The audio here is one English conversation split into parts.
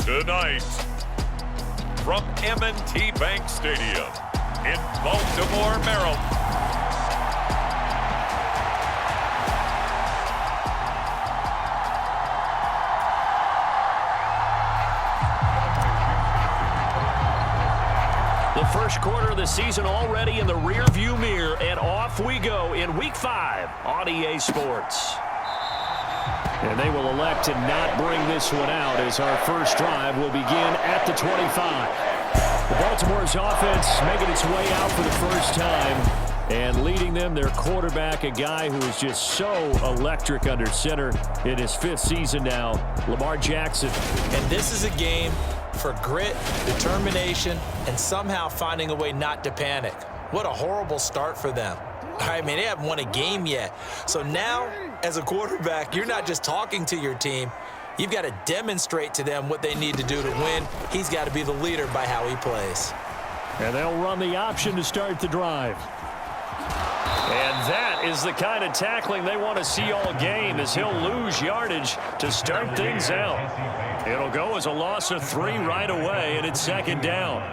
Tonight, from M&T Bank Stadium in Baltimore, Maryland. The first quarter of the season already in the rearview mirror, and off we go in Week 5 on EA Sports. And they will elect to not bring this one out as our first drive will begin at the 25. The Baltimore's offense making its way out for the first time, and leading them, their quarterback, a guy who is just so electric under center in his 5th season now, Lamar Jackson. And this is a game for grit, determination, and somehow finding a way not to panic. What a horrible start for them. I mean, they haven't won a game yet. So now, as a quarterback, you're not just talking to your team. You've got to demonstrate to them what they need to do to win. He's got to be the leader by how he plays. And they'll run the option to start the drive. And that is the kind of tackling they want to see all game, as he'll lose yardage to start things out. It'll go as a loss of 3 right away, and it's 2nd down.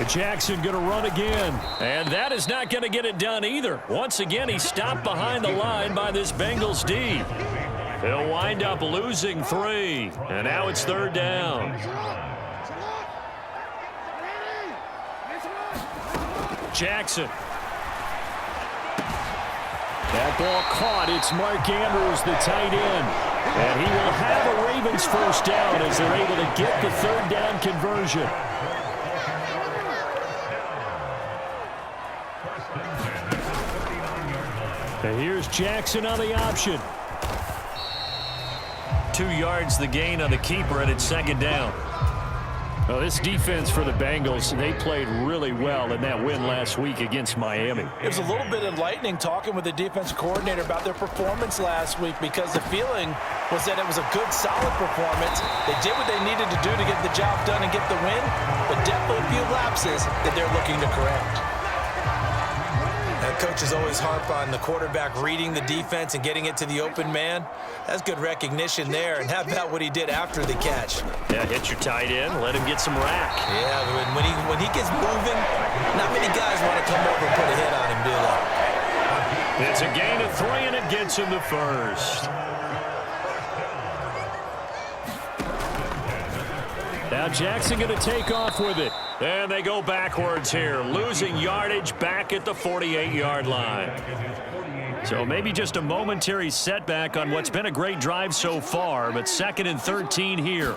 Jackson going to run again. And that is not going to get it done either. Once again, he's stopped behind the line by this Bengals D. He'll wind up losing 3. And now it's 3rd down. Jackson. That ball caught. It's Mark Andrews, the tight end. And he will have a Ravens first down as they're able to get the 3rd down conversion. And here's Jackson on the option. 2 yards the gain on the keeper, and it's 2nd down. Well, this defense for the Bengals, they played really well in that win last week against Miami. It was a little bit enlightening talking with the defense coordinator about their performance last week, because the feeling was that it was a good, solid performance. They did what they needed to do to get the job done and get the win, but definitely a few lapses that they're looking to correct. Coaches always harp on the quarterback reading the defense and getting it to the open man. That's good recognition there. And how about what he did after the catch? Yeah, hit your tight end, let him get some rack. Yeah, when he gets moving, not many guys want to come over and put a hit on him, do they? It's a gain of 3, and it gets him the first. Now Jackson going to take off with it. And they go backwards here, losing yardage back at the 48-yard line. So maybe just a momentary setback on what's been a great drive so far, but 2nd and 13 here.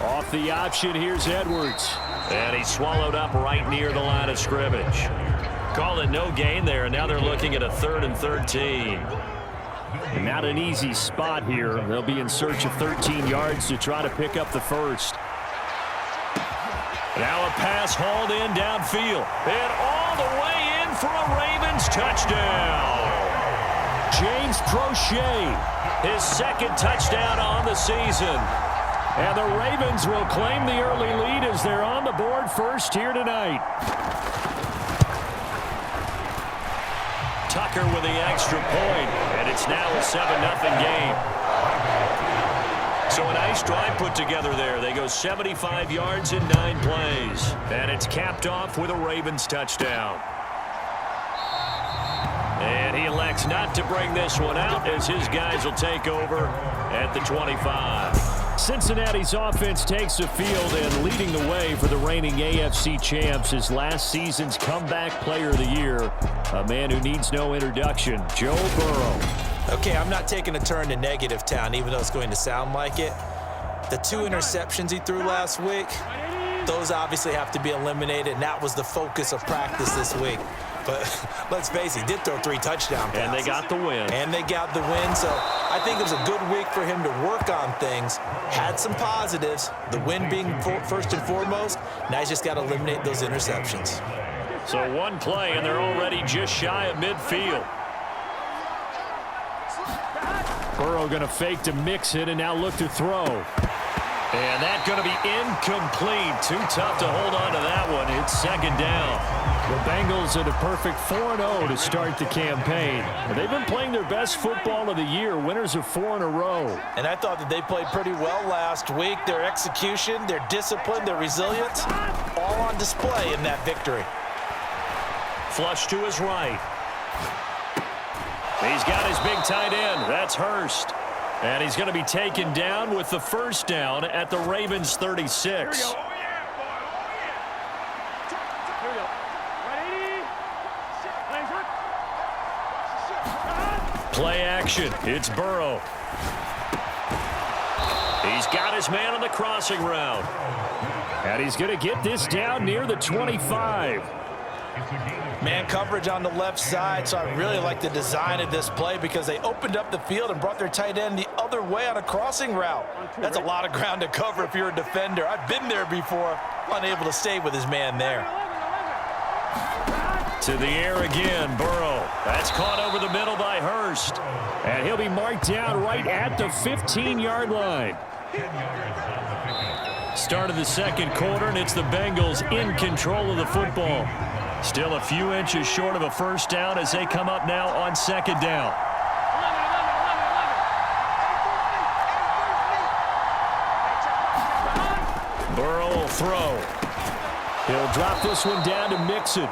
Off the option, here's Edwards. And he's swallowed up right near the line of scrimmage. Call it no gain there, and now they're looking at a 3rd and 13. Not an easy spot here. They'll be in search of 13 yards to try to pick up the first. Now a pass hauled in downfield. And all the way in for a Ravens touchdown. James Prochet, his 2nd touchdown on the season. And the Ravens will claim the early lead as they're on the board first here tonight. Tucker with the extra point, and it's now a 7-0 game. So a nice drive put together there. They go 75 yards in 9 plays. And it's capped off with a Ravens touchdown. And he elects not to bring this one out as his guys will take over at the 25. Cincinnati's offense takes the field, and leading the way for the reigning AFC champs is last season's comeback player of the year, a man who needs no introduction, Joe Burrow. Okay, I'm not taking a turn to negative town, even though it's going to sound like it. The 2 interceptions he threw last week, those obviously have to be eliminated, and that was the focus of practice this week. But let's face it, he did throw 3 touchdown passes. And they got the win. And they got the win, so I think it was a good week for him to work on things. Had some positives, the win being first and foremost. Now he's just got to eliminate those interceptions. So 1 play, and they're already just shy of midfield. Burrow going to fake to mix it and now look to throw. And that's going to be incomplete. Too tough to hold on to that one. It's 2nd down. The Bengals at a perfect 4-0 to start the campaign. They've been playing their best football of the year, winners of 4 in a row. And I thought that they played pretty well last week. Their execution, their discipline, their resilience, all on display in that victory. Flush to his right. He's got his big tight end. That's Hurst. And he's going to be taken down with the first down at the Ravens 36. Play action. It's Burrow. He's got his man on the crossing route. And he's going to get this down near the 25. Man coverage on the left side, so I really like the design of this play because they opened up the field and brought their tight end the other way on a crossing route. That's a lot of ground to cover if you're a defender. I've been there before, unable to stay with his man there. To the air again, Burrow. That's caught over the middle by Hurst. And he'll be marked down right at the 15-yard line. Start of the second quarter, and it's the Bengals in control of the football. Still a few inches short of a first down as they come up now on second down. Burrow will throw. He'll drop this one down to Mixon.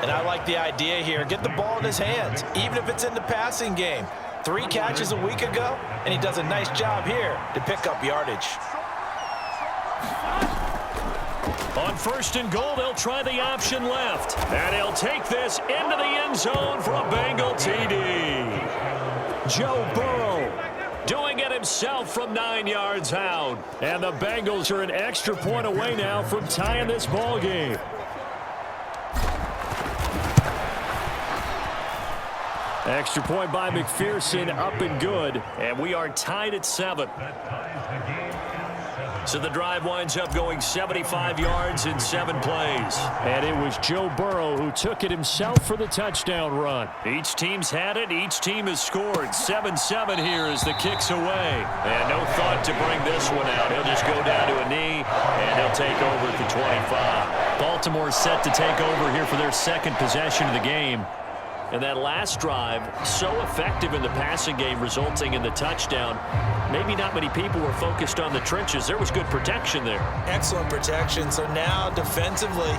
And I like the idea here. Get the ball in his hands, even if it's in the passing game. 3 catches a week ago, and he does a nice job here to pick up yardage. On first and goal, they'll try the option left. And he'll take this into the end zone for a Bengal TD. Joe Burrow doing it himself from 9 yards out. And the Bengals are an extra point away now from tying this ball game. Extra point by McPherson, up and good. And we are tied at 7. So the drive winds up going 75 yards in 7 plays. And it was Joe Burrow who took it himself for the touchdown run. Each team's had it. Each team has scored. 7-7 here as the kick's away. And no thought to bring this one out. He'll just go down to a knee, and he'll take over at the 25. Baltimore set to take over here for their second possession of the game. And that last drive, so effective in the passing game, resulting in the touchdown. Maybe not many people were focused on the trenches. There was good protection there. Excellent protection. So now, defensively,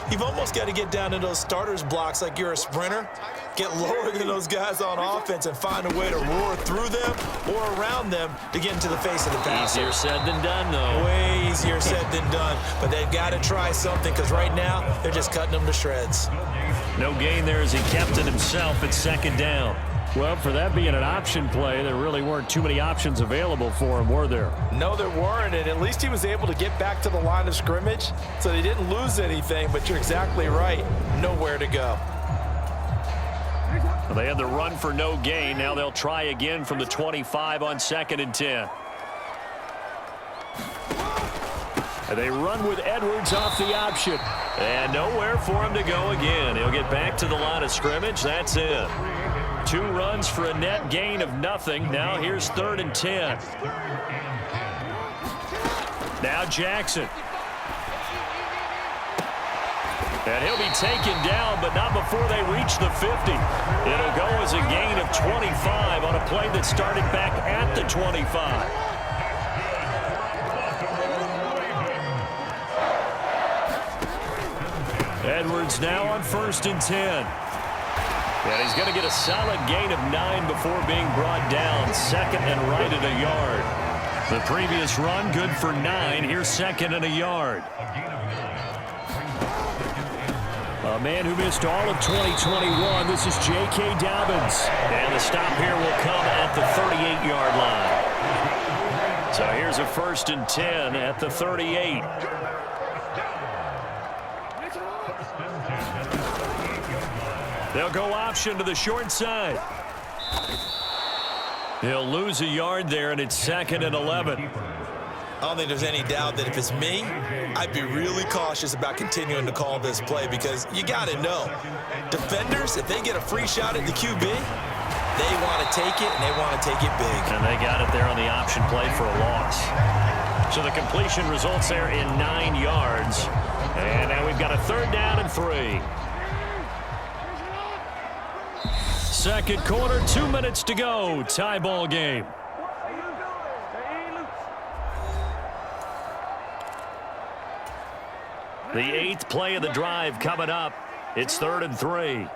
you've almost got to get down to those starters blocks like you're a sprinter. Get lower than those guys on offense and find a way to roar through them or around them to get into the face of the passer. Easier said than done, though. Way easier said than done. But they've got to try something because right now, they're just cutting them to shreds. No gain there as he kept it himself at second down. Well, for that being an option play, there really weren't too many options available for him, were there? No, there weren't, and at least he was able to get back to the line of scrimmage, so they didn't lose anything, but you're exactly right. Nowhere to go. Well, they had the run for no gain. Now they'll try again from the 25 on 2nd and 10. And they run with Edwards off the option. And nowhere for him to go again. He'll get back to the line of scrimmage. That's it. 2 runs for a net gain of nothing. Now here's 3rd and 10. Now Jackson. And he'll be taken down, but not before they reach the 50. It'll go as a gain of 25 on a play that started back at the 25. Edwards now on 1st and 10. And he's going to get a solid gain of 9 before being brought down. 2nd and right at a yard. The previous run good for 9. Here's 2nd and a yard. A man who missed all of 2021. This is J.K. Dobbins. And the stop here will come at the 38-yard line. So here's a 1st and 10 at the 38. They'll go option to the short side. He'll lose a yard there, and it's 2nd and 11. I don't think there's any doubt that if it's me, I'd be really cautious about continuing to call this play because you got to know, defenders, if they get a free shot at the QB, they want to take it, and they want to take it big. And they got it there on the option play for a loss. So the completion results there in 9 yards. And now we've got a 3rd down and 3. Second quarter, 2 minutes to go. Tie ball game. The 8th play of the drive coming up. It's 3rd and 3.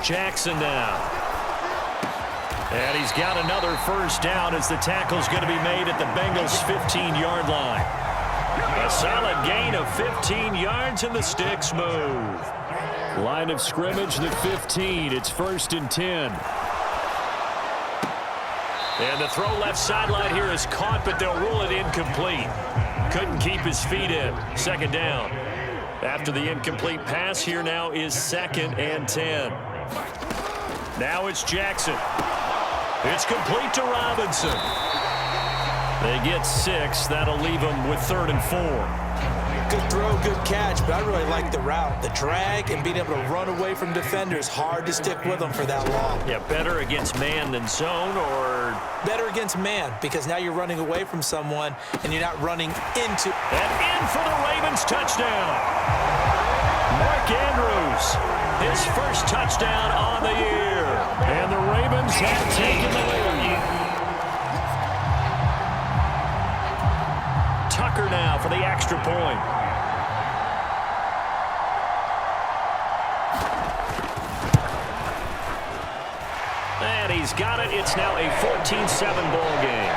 Jackson now. And he's got another first down as the tackle's going to be made at the Bengals' 15-yard line. A solid gain of 15 yards, and the sticks move. Line of scrimmage, the 15. It's 1st and 10. And the throw left sideline here is caught, but they'll rule it incomplete. Couldn't keep his feet in. 2nd down. After the incomplete pass, here now is 2nd and 10. Now it's Jackson. It's complete to Robinson. They get 6. That'll leave them with 3rd and 4. Good throw, good catch, but I really like the route. The drag and being able to run away from defenders, hard to stick with them for that long. Yeah, better against man than zone, or? Better against man, because now you're running away from someone and you're not running into. And in for the Ravens touchdown. Mark Andrews, his first touchdown on the year. And the Ravens have taken the lead. Tucker now for the extra point. And he's got it. It's now a 14-7 ball game.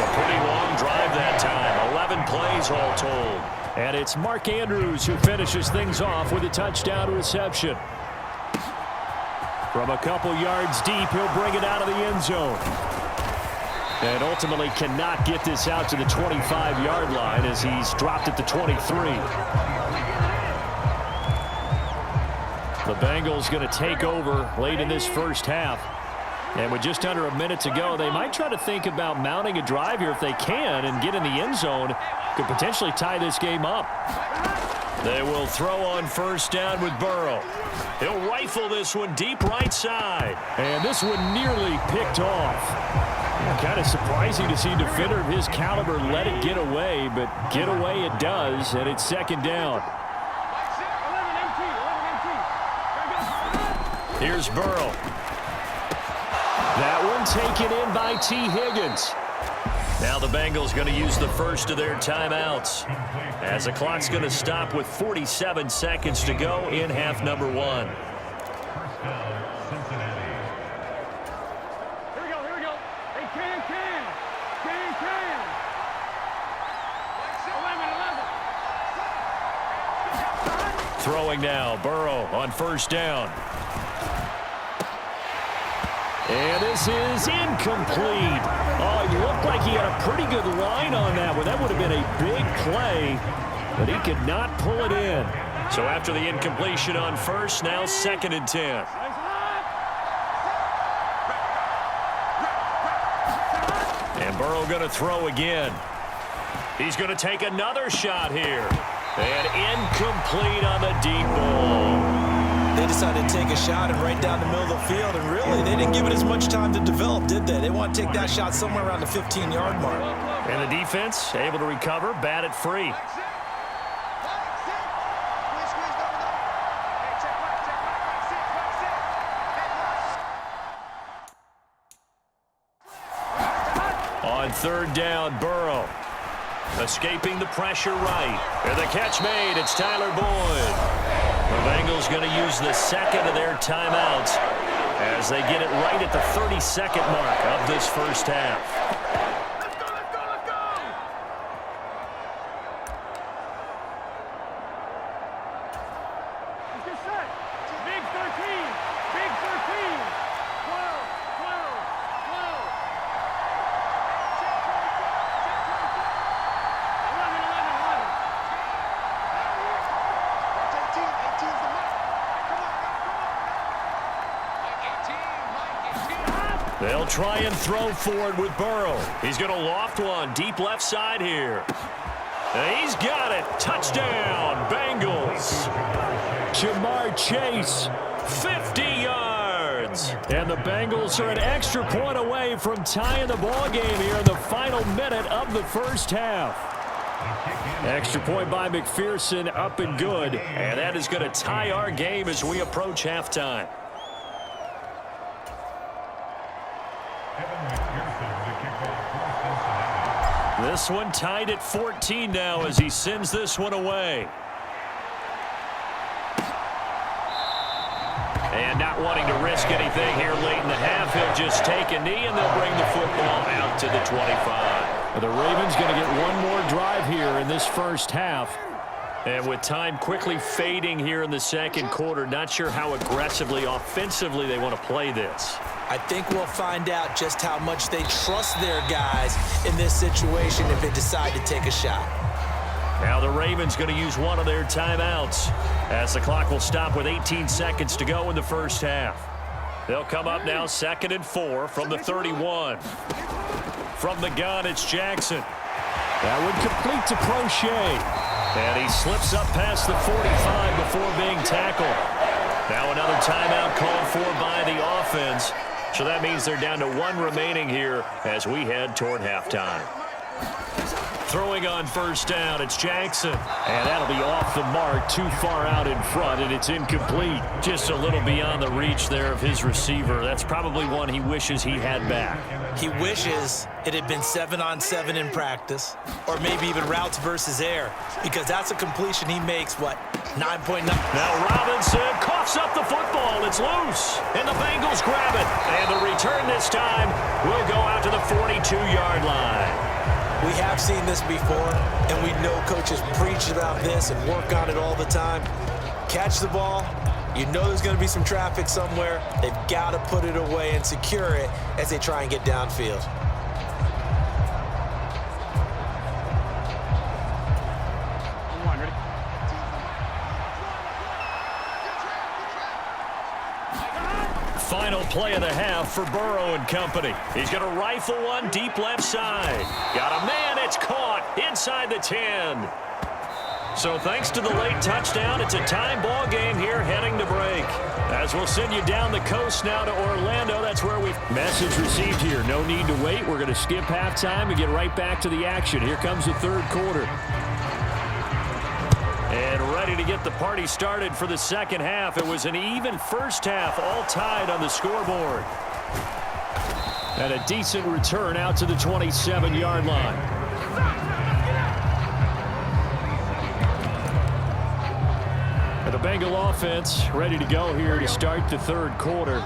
A pretty long drive that time. 11 plays all told. And it's Mark Andrews who finishes things off with a touchdown reception. From a couple yards deep, he'll bring it out of the end zone. And ultimately cannot get this out to the 25-yard line as he's dropped at the 23. The Bengals going to take over late in this first half. And with just under a minute to go, they might try to think about mounting a drive here if they can and get in the end zone. Could potentially tie this game up. They will throw on 1st down with Burrow. He'll rifle this one deep right side. And this one nearly picked off. Kind of surprising to see a defender of his caliber let it get away, but get away it does, and it's 2nd down. Here's Burrow. That one taken in by T. Higgins. Now the Bengals going to use the first of their timeouts as the clock's going to stop with 47 seconds to go in half number 1. Throwing now, Burrow on 1st down. And this is incomplete. Oh, he looked like he had a pretty good line on that one. That would have been a big play, but he could not pull it in. So after the incompletion on 1st, now 2nd and 10. And Burrow going to throw again. He's going to take another shot here. And incomplete on the deep ball. They decided to take a shot and right down the middle of the field, and really, they didn't give it as much time to develop, did they? They want to take that shot somewhere around the 15-yard mark. And the defense able to recover, bat it free. On 3rd down, Burrow. Escaping the pressure right. And the catch made. It's Tyler Boyd. The Bengals going to use the 2nd of their timeouts as they get it right at the 32nd mark of this first half. They'll try and throw forward with Burrow. He's going to loft one deep left side here. And he's got it. Touchdown, Bengals. Jamar Chase, 50 yards. Ravens. And the Bengals are an extra point away from tying the ball game here in the final minute of the first half. Extra point by McPherson, up and good. And that is going to tie our game as we approach halftime. This one tied at 14 now as he sends this one away. And not wanting to risk anything here late in the half, he'll just take a knee and they'll bring the football out to the 25. The Ravens going to get one more drive here in this first half. And with time quickly fading here in the second quarter, not sure how aggressively, offensively they want to play this. I think we'll find out just how much they trust their guys in this situation if they decide to take a shot. Now the Ravens going to use one of their timeouts as the clock will stop with 18 seconds to go in the first half. They'll come up now 2nd and 4 from the 31. From the gun, it's Jackson. That would complete to Crochet. And he slips up past the 45 before being tackled. Now another timeout called for by the offense. So that means they're down to one remaining here as we head toward halftime. Throwing on first down, it's Jackson. And that'll be off the mark, too far out in front, and it's incomplete. Just a little beyond the reach there of his receiver. That's probably one he wishes he had back. He wishes it had been 7-on-7 in practice, or maybe even routes versus air, because that's a completion he makes, 9.9. Now Robinson coughs up the football. It's loose, and the Bengals grab it. And the return this time will go out to the 42-yard line. We have seen this before, and we know coaches preach about this and work on it all the time. Catch the ball. You know there's going to be some traffic somewhere. They've got to put it away and secure it as they try and get downfield. Final play of the half for Burrow and company. He's going to rifle one deep left side. Got a man. It's caught inside the 10. So thanks to the late touchdown, it's a time ball game here heading to break. As we'll send you down the coast now to Orlando. That's where we've... Message received here. No need to wait. We're going to skip halftime and get right back to the action. Here comes the third quarter. And ready to get the party started for the second half. It was an even first half, all tied on the scoreboard. And a decent return out to the 27-yard line. And the Bengal offense ready to go here to start the third quarter.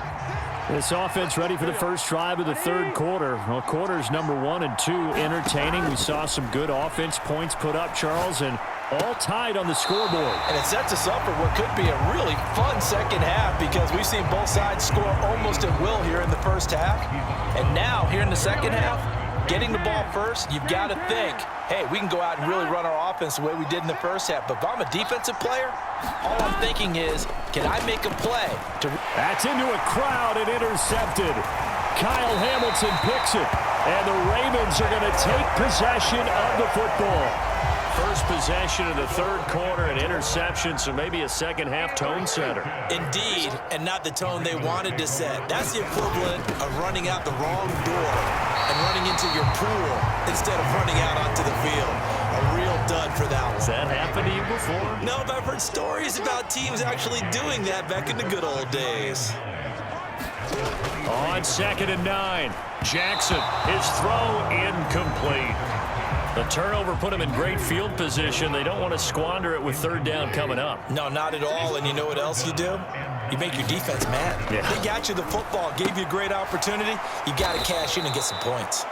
This offense ready for the first drive of the third quarter. Well, quarters number 1 and 2 entertaining. We saw some good offense points put up, Charles, and all tied on the scoreboard. And it sets us up for what could be a really fun second half because we've seen both sides score almost at will here in the first half. And now, here in the second half, getting the ball first, you've got to think, hey, we can go out and really run our offense the way we did in the first half. But if I'm a defensive player, all I'm thinking is, can I make a play? That's into a crowd and intercepted. Kyle Hamilton picks it. And the Ravens are going to take possession of the football. First possession of the third quarter, an interception, so maybe a second-half tone setter. Indeed, and not the tone they wanted to set. That's the equivalent of running out the wrong door and running into your pool instead of running out onto the field. A real dud for that one. Has that happened to you before? No, but I've heard stories about teams actually doing that back in the good old days. On 2nd and 9, Jackson, his throw incomplete. The turnover put him in great field position. They don't want to squander it with third down coming up. No, not at all. And you know what else you do? You make your defense mad. Yeah. They got you the football, gave you a great opportunity. You got to cash in and get some points.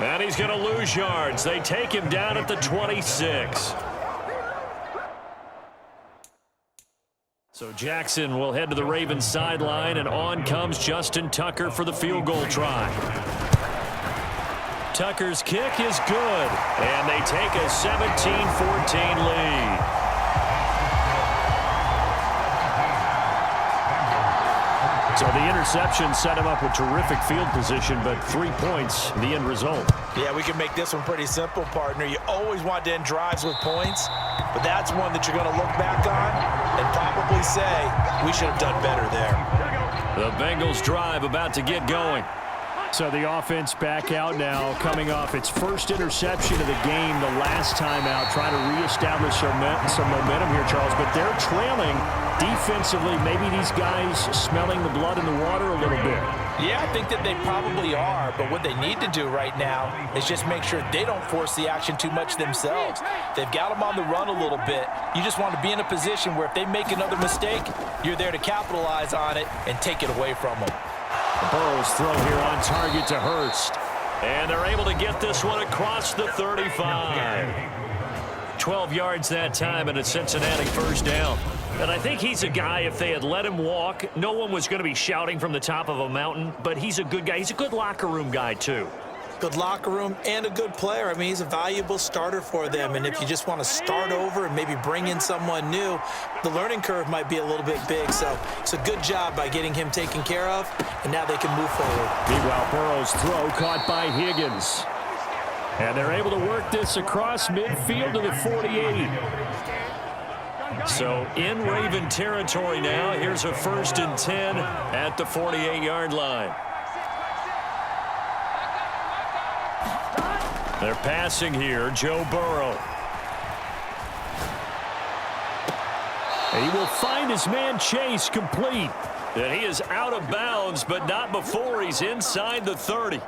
And he's going to lose yards. They take him down at the 26. So Jackson will head to the Ravens sideline, and on comes Justin Tucker for the field goal try. Tucker's kick is good, and they take a 17-14 lead. So the interception set him up with terrific field position, but 3 points, the end result. Yeah, we can make this one pretty simple, partner. You always want to end drives with points, but that's one that you're going to look back on and probably say, we should have done better there. The Bengals drive about to get going. So the offense back out now, coming off its first interception of the game the last time out, trying to reestablish some momentum here, Charles. But they're trailing defensively. Maybe these guys smelling the blood in the water a little bit. Yeah, I think that they probably are, but what they need to do right now is just make sure they don't force the action too much themselves. They've got them on the run a little bit. You just want to be in a position where if they make another mistake, you're there to capitalize on it and take it away from them. Burrow's throw here on target to Hurst. And they're able to get this one across the 35. 12 yards that time and a Cincinnati first down. And I think he's a guy, if they had let him walk, no one was going to be shouting from the top of a mountain. But he's a good guy. He's a good locker room guy, too. Good locker room and a good player. I mean, he's a valuable starter for them. And if you just want to start over and maybe bring in someone new, the learning curve might be a little bit big. So it's a good job by getting him taken care of, and now they can move forward. Meanwhile, Burrow's throw caught by Higgins. And they're able to work this across midfield to the 48. So in Raven territory now. Here's a 1st and 10 at the 48-yard line. They're passing here, Joe Burrow. He will find his man Chase complete. And he is out of bounds, but not before he's inside the 30.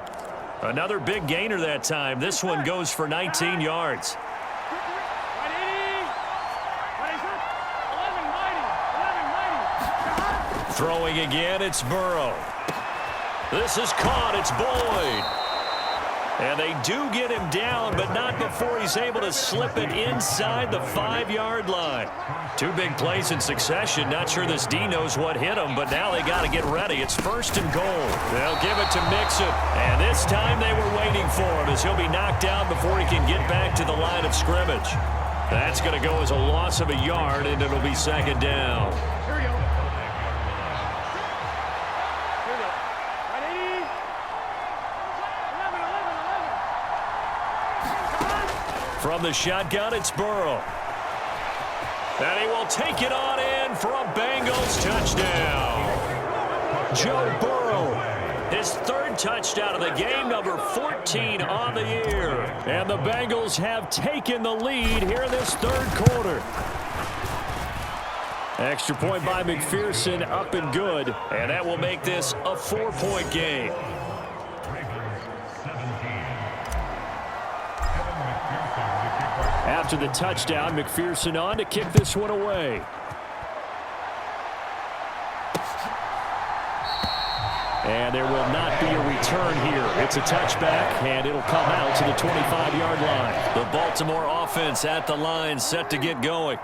Another big gainer that time. This one goes for 19 yards. Throwing again, it's Burrow. This is caught, it's Boyd. And they do get him down, but not before he's able to slip it inside the 5-yard line. Two big plays in succession. Not sure this D knows what hit him, but now they got to get ready. It's 1st and goal. They'll give it to Mixon. And this time they were waiting for him as he'll be knocked down before he can get back to the line of scrimmage. That's going to go as a loss of a yard, and it'll be 2nd down. From the shotgun, it's Burrow. And he will take it on in for a Bengals touchdown. Joe Burrow, his 3rd touchdown of the game, number 14 on the year. And the Bengals have taken the lead here in this 3rd quarter. Extra point by McPherson, up and good. And that will make this a 4-point game. After the touchdown, McPherson on to kick this one away. And there will not be a return here. It's a touchback, and it'll come out to the 25-yard line. The Baltimore offense at the line, set to get going.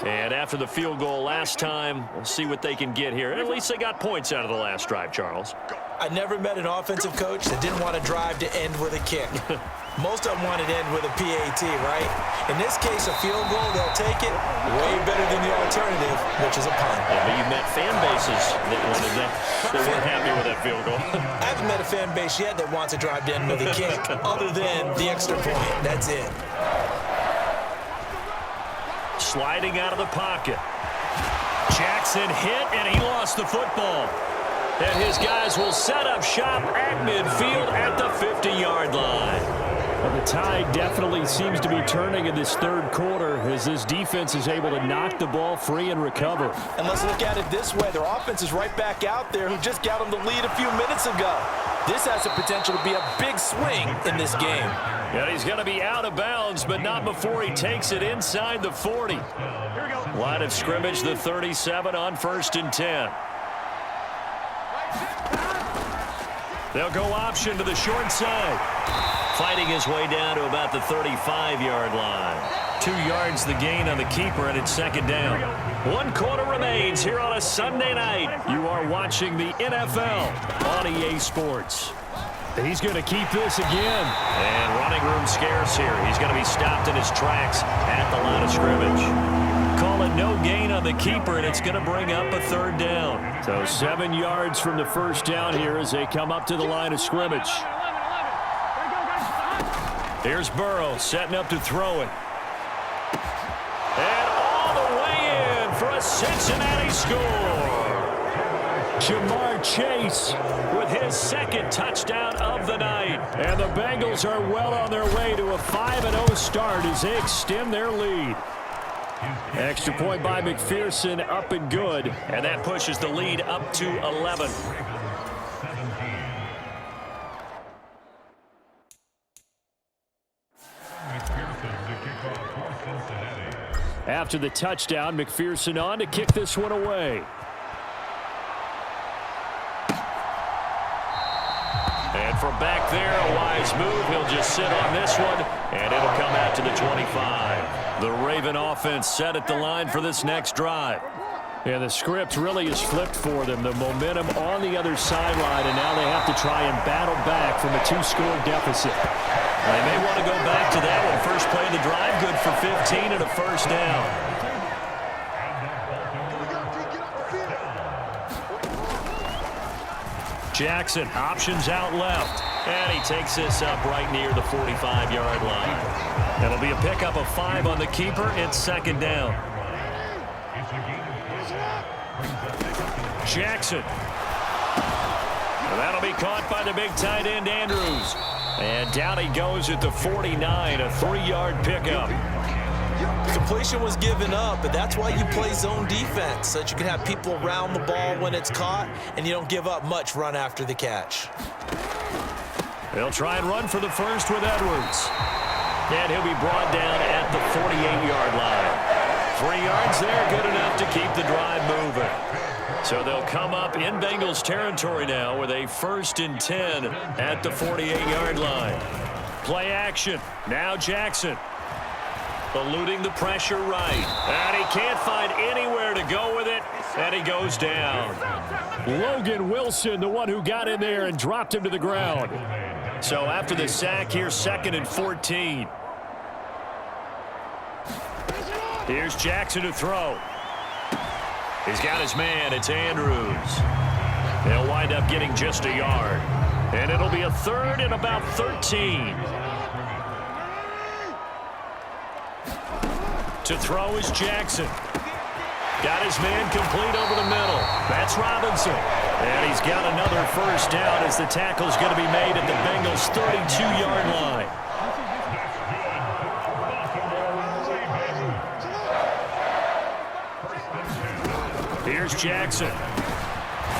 And after the field goal last time, we'll see what they can get here. And at least they got points out of the last drive, Charles. I never met an offensive coach that didn't want to drive to end with a kick. Most of them want to end with a PAT, right? In this case, a field goal, they'll take it way better than the alternative, which is a punt. Yeah, but you've met fan bases that wanted that. They weren't happy with that field goal. I haven't met a fan base yet that wants to drive to end with a kick, other than the extra point. That's it. Sliding out of the pocket. Jackson hit, and he lost the football. And his guys will set up shop at midfield at the 50-yard line. Well, the tide definitely seems to be turning in this 3rd quarter as this defense is able to knock the ball free and recover. And let's look at it this way. Their offense is right back out there who just got them the lead a few minutes ago. This has the potential to be a big swing in this game. Yeah, he's going to be out of bounds, but not before he takes it inside the 40. Line of scrimmage, the 37 on 1st and 10. They'll go option to the short side. Fighting his way down to about the 35-yard line. 2 yards the gain on the keeper, and it's 2nd down. 1 quarter remains here on a Sunday night. You are watching the NFL on EA Sports. He's going to keep this again. And running room scarce here. He's going to be stopped in his tracks at the line of scrimmage. Call it no gain on the keeper, and it's going to bring up a 3rd down. So 7 yards from the 1st down here as they come up to the line of scrimmage. Here's Burrow setting up to throw it. And all the way in for a Cincinnati score. Jamar Chase with his second touchdown of the night. And the Bengals are well on their way to a 5-0 start as they extend their lead. Extra point by McPherson, up and good. And that pushes the lead up to 11. After the touchdown, McPherson on to kick this one away. And from back there, a wise move. He'll just sit on this one, and it'll come out to the 25. The Raven offense set at the line for this next drive. And the script really is flipped for them. The momentum on the other sideline, and now they have to try and battle back from a 2-score deficit. They may want to go back to that one. First play of the drive, good for 15 and a first down. Jackson options out left, and he takes this up right near the 45-yard line. It'll be a pickup of 5 on the keeper. It's second down. Jackson. And that'll be caught by the big tight end, Andrews. And down he goes at the 49, a 3-yard pickup. Completion was given up, but that's why you play zone defense, so that you can have people around the ball when it's caught, and you don't give up much run after the catch. They'll try and run for the first with Edwards. And he'll be brought down at the 48-yard line. 3 yards there, good enough to keep the drive moving. So they'll come up in Bengals territory now with a 1st and 10 at the 48-yard line. Play action. Now Jackson. Eluding the pressure right. And he can't find anywhere to go with it. And he goes down. Logan Wilson, the one who got in there and dropped him to the ground. So after the sack, here's 2nd and 14. Here's Jackson to throw. He's got his man. It's Andrews. They'll wind up getting just a yard. And it'll be a 3rd and about 13. To throw is Jackson. Got his man complete over the middle. That's Robinson. And he's got another first down as the tackle's going to be made at the Bengals' 32-yard line. Here's Jackson.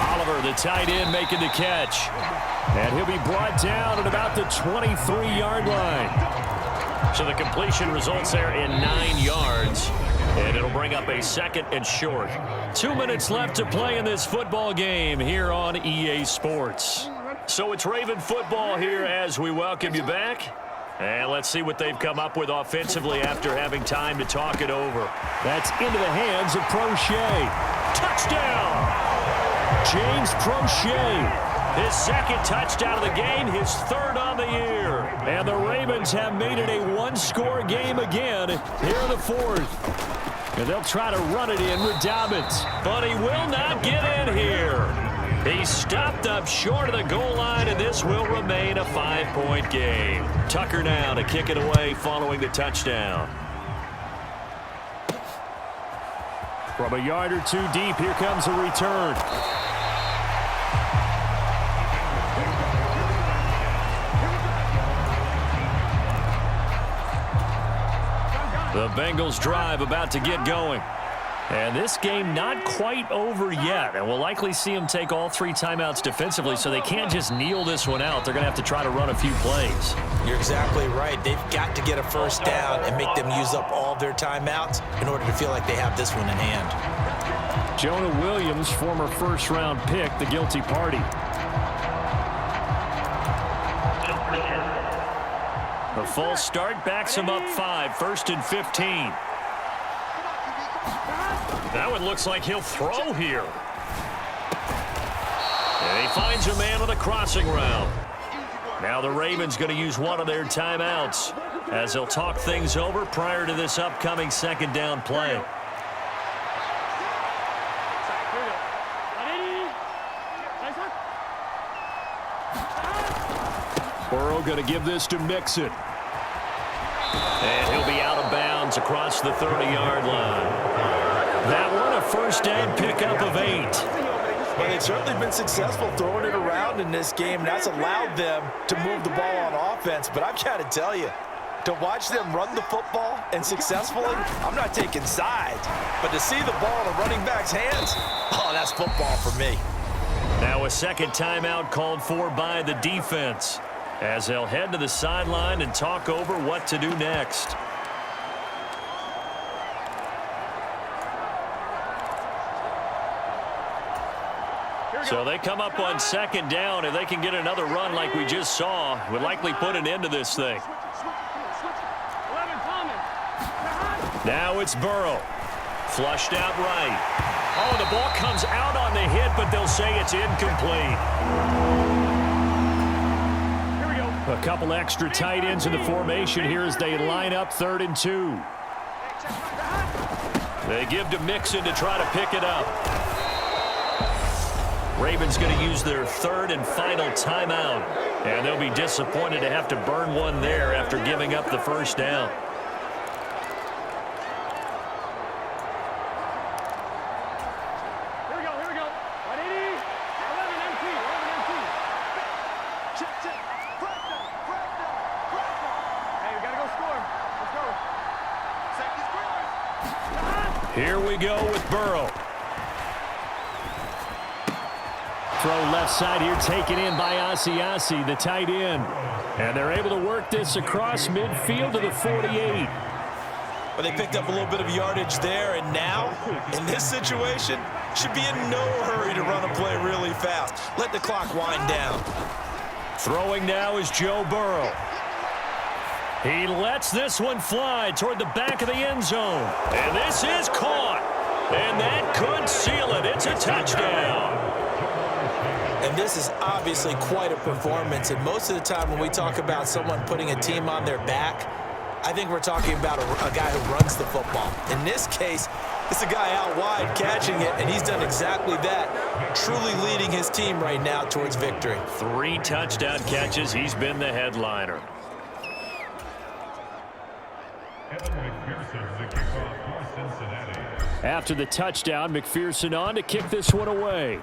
Oliver, the tight end, making the catch. And he'll be brought down at about the 23-yard line. So the completion results there in 9 yards. And it'll bring up a 2nd and short. 2 minutes left to play in this football game here on EA Sports. So it's Raven football here as we welcome you back. And let's see what they've come up with offensively after having time to talk it over. That's into the hands of Prochet. Touchdown! James Prochet. His 2nd touchdown of the game, his 3rd on the year. And the Ravens have made it a 1-score game again here in the 4th. And they'll try to run it in with Dobbins. But he will not get in here. He's stopped up short of the goal line, and this will remain a 5-point game. Tucker now to kick it away following the touchdown. From a yard or 2 deep, here comes a return. The Bengals drive about to get going. And this game not quite over yet. And we'll likely see them take all 3 timeouts defensively, so they can't just kneel this one out. They're going to have to try to run a few plays. You're exactly right. They've got to get a first down and make them use up all their timeouts in order to feel like they have this one in hand. Jonah Williams, former first-round pick, the guilty party. The false start backs him up 5, 1st and 15. That one looks like he'll throw here. And he finds a man on the crossing route. Now the Ravens going to use one of their timeouts as they'll talk things over prior to this upcoming 2nd down play. Burrow going to give this to Mixon. And he'll be out of bounds across the 30-yard line. That one a first down pickup of 8. Well, they've certainly been successful throwing it around in this game, and that's allowed them to move the ball on offense. But I've got to tell you, to watch them run the football and successfully, I'm not taking sides. But to see the ball in a running back's hands, oh, that's football for me. Now a second timeout called for by the defense as they'll head to the sideline and talk over what to do next. So they come up on second down. If they can get another run like we just saw, would likely put an end to this thing. Now it's Burrow. Flushed out right. Oh, the ball comes out on the hit, but they'll say it's incomplete. Here we go. A couple extra tight ends in the formation here as they line up 3rd and 2. They give to Mixon to try to pick it up. Ravens going to use their 3rd and final timeout. And they'll be disappointed to have to burn one there after giving up the first down. Here we go with Burrow. Throw left side here, taken in by Asiasi, the tight end. And they're able to work this across midfield to the 48. But they picked up a little bit of yardage there, and now, in this situation, should be in no hurry to run a play really fast. Let the clock wind down. Throwing now is Joe Burrow. He lets this one fly toward the back of the end zone. And this is caught. And that could seal it. It's a touchdown. And this is obviously quite a performance. And most of the time when we talk about someone putting a team on their back, I think we're talking about a guy who runs the football. In this case, it's a guy out wide catching it, and he's done exactly that, truly leading his team right now towards victory. 3 touchdown catches. He's been the headliner. After the touchdown, McPherson on to kick this one away.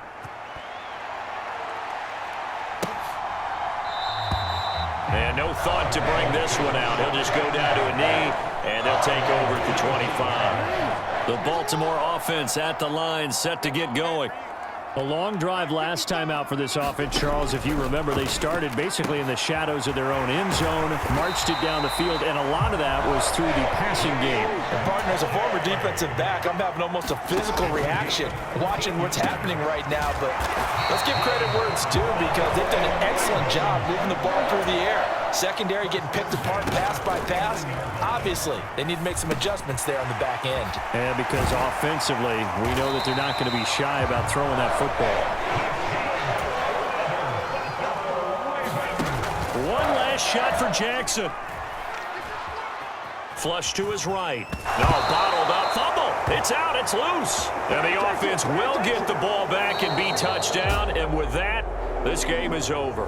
And no thought to bring this one out. He'll just go down to a knee, and they'll take over at the 25. The Baltimore offense at the line, set to get going. A long drive last time out for this offense, Charles. If you remember, they started basically in the shadows of their own end zone, marched it down the field, and a lot of that was through the passing game. And partner, as a former defensive back, I'm having almost a physical reaction watching what's happening right now. But let's give credit where it's due, because they've done an excellent job moving the ball through the air. Secondary getting picked apart pass by pass. Obviously, they need to make some adjustments there on the back end. And because offensively, we know that they're not going to be shy about throwing that football. One last shot for Jackson. Flush to his right. No, bottled up. Fumble. It's out. It's loose. And the offense will get the ball back and be touchdown. And with that, this game is over.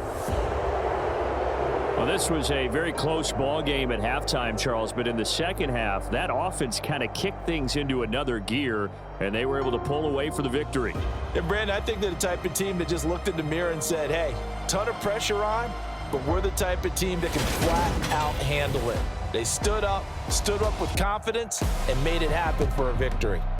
Well, this was a very close ball game at halftime, Charles, but in the second half, that offense kind of kicked things into another gear, and they were able to pull away for the victory. And, Brandon, I think they're the type of team that just looked in the mirror and said, hey, ton of pressure on, but we're the type of team that can flat out handle it. They stood up with confidence, and made it happen for a victory.